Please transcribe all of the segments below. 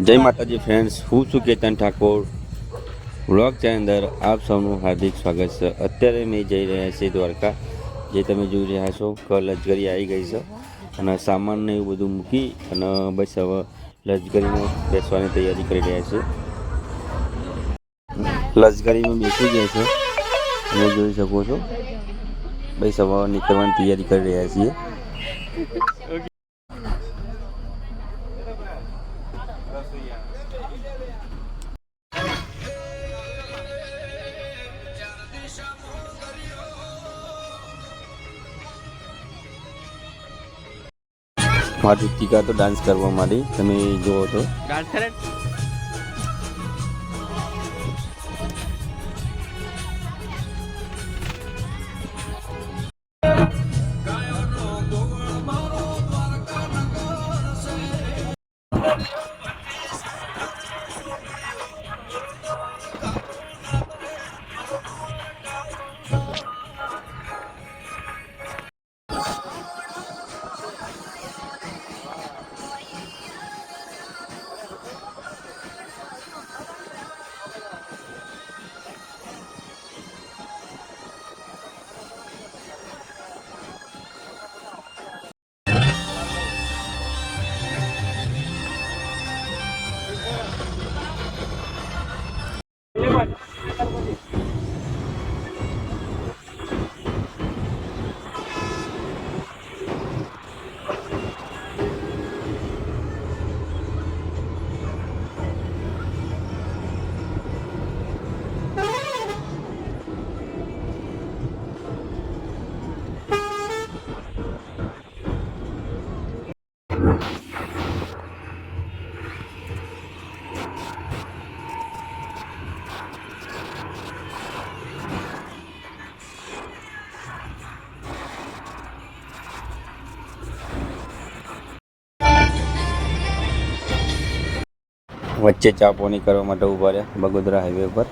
જય માતાજી ફ્રેન્ડ્સ, હું છું કેતન ઠાકોર. વ્લોગ ચેનલ અંદર આપ સૌનું હાર્દિક સ્વાગત છે. અત્યારે મેં જઈ રહ્યા છીએ દ્વારકા. જે તમે જોઈ રહ્યા છો કે લશ્કરી આવી ગઈ છે અને સામાનને એવું બધું મૂકી અને બસ હવે લશ્કરીમાં બેસવાની તૈયારી કરી રહ્યા છે. લશ્કરીમાં બેસી ગયા છે, તમે જોઈ શકો છો. બસ હવે નીકળવાની તૈયારી કરી રહ્યા છીએ. મારી ટીકા તો ડાન્સ કરવા માંડી, તમે જુઓ છો. ડાન્સ કરે. વચ્ચે ચા પાણી કરવા માટે ઊભા રહ્યા બગોદરા હાઈવે પર.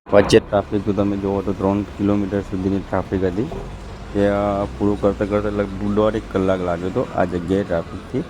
વચ્ચે ટ્રાફિક તો તમે જુઓ તો 3 કિલોમીટર સુધીની ટ્રાફિક હતી. ત્યાં પૂરું કરતાં કરતાં લગભગ 1.5 કલાક લાગ્યો હતો આ જગ્યાએ ટ્રાફિકથી.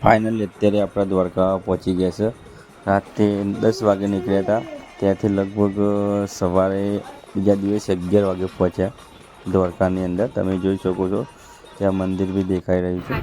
ફાઇનલી અત્યારે આપણા દ્વારકા પહોંચી ગયા છે. રાતે 10 વાગે નીકળ્યા હતા, ત્યાંથી લગભગ સવારે બીજા દિવસે 11 વાગે પહોંચ્યા દ્વારકાની અંદર. તમે જોઈ શકો છો ત્યાં મંદિર બી દેખાઈ રહ્યું છે.